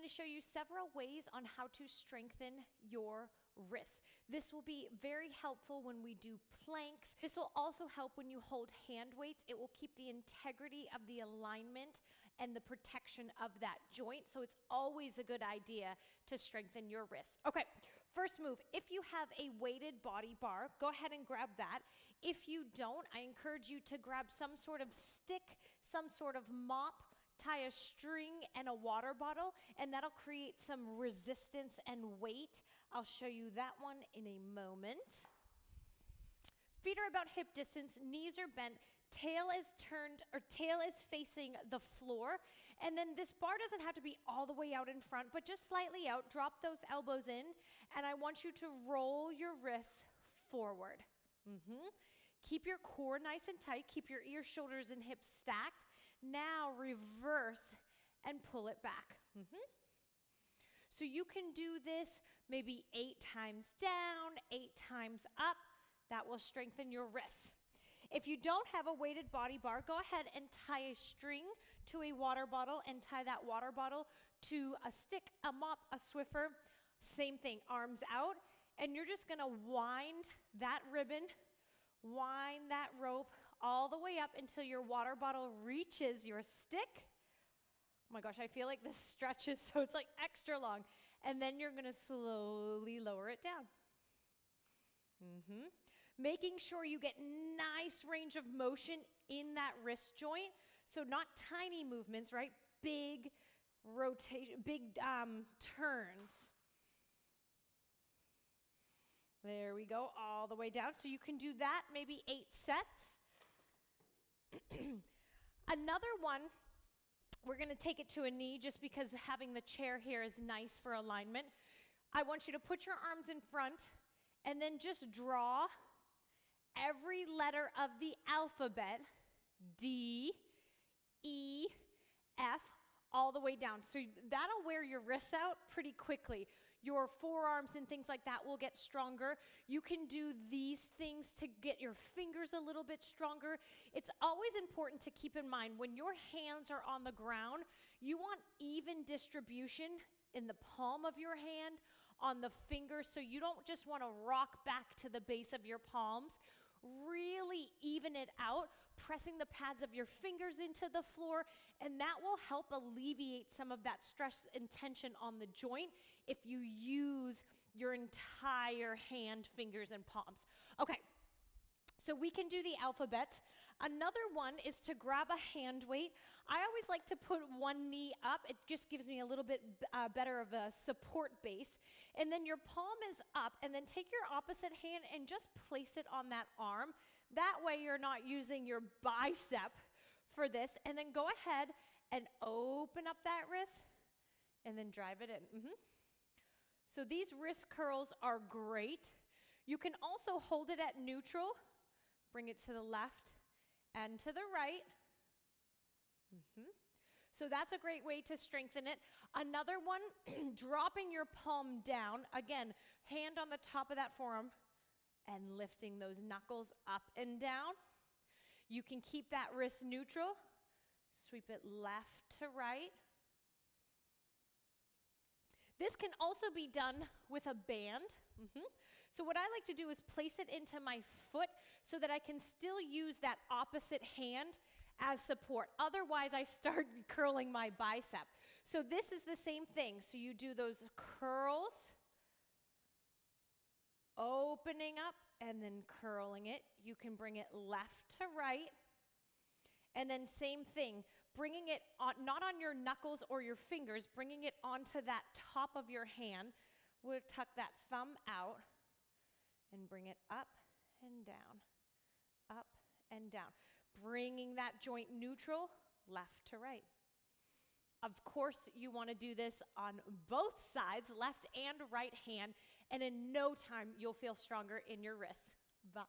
to show you several ways on how to strengthen your wrists. This will be very helpful when we do planks. This will also help when you hold hand weights. It will keep the integrity of the alignment and the protection of that joint. So it's always a good idea to strengthen your wrist. Okay, first move. If you have a weighted body bar, go ahead and grab that. If you don't, I encourage you to grab some sort of stick, some sort of mop, tie a string and a water bottle, and that'll create some resistance and weight. I'll show you that one in a moment. Feet are about hip distance, knees are bent, tail is turned, or tail is facing the floor. And then this bar doesn't have to be all the way out in front, but just slightly out. Drop those elbows in, and I want you to roll your wrists forward. Keep your core nice and tight. Keep your ears, shoulders, and hips stacked. Now reverse and pull it back. So you can do this maybe 8 times down, 8 times up. That will strengthen your wrists. If you don't have a weighted body bar, go ahead and tie a string to a water bottle and tie that water bottle to a stick, a mop, a Swiffer. Same thing, arms out. And you're just gonna wind that ribbon, wind that rope all the way up until your water bottle reaches your stick. Oh my gosh, I feel like this stretches, so it's like extra long. And then you're gonna slowly lower it down. Making sure you get nice range of motion in that wrist joint. So not tiny movements, right? Big rotation, big turns. There we go, all the way down. So you can do that, maybe 8 sets. Another one, we're gonna take it to a knee just because having the chair here is nice for alignment. I want you to put your arms in front and then just draw every letter of the alphabet, D, E, F, all the way down. So that'll wear your wrists out pretty quickly. Your forearms and things like that will get stronger. You can do these things to get your fingers a little bit stronger. It's always important to keep in mind when your hands are on the ground, you want even distribution in the palm of your hand, on the fingers, so you don't just want to rock back to the base of your palms. Really even it out, pressing the pads of your fingers into the floor, and that will help alleviate some of that stress and tension on the joint if you use your entire hand, fingers, and palms. Okay, so we can do the alphabets. Another one is to grab a hand weight. I always like to put one knee up. It just gives me a little bit better of a support base. And then your palm is up, and then take your opposite hand and just place it on that arm. That way you're not using your bicep for this. And then go ahead and open up that wrist and then drive it in. So these wrist curls are great. You can also hold it at neutral. Bring it to the left and to the right. So that's a great way to strengthen it. Another one, dropping your palm down. Again, hand on the top of that forearm and lifting those knuckles up and down. You can keep that wrist neutral. Sweep it left to right. This can also be done with a band. So what I like to do is place it into my foot so that I can still use that opposite hand as support. Otherwise, I start curling my bicep. So this is the same thing. So you do those curls, opening up, and then curling it. You can bring it left to right. And then same thing, bringing it on, not on your knuckles or your fingers, bringing it onto that top of your hand. We'll tuck that thumb out and bring it up and down, up and down. Bringing that joint neutral, left to right. Of course, you want to do this on both sides, left and right hand, and in no time, you'll feel stronger in your wrists. Bye.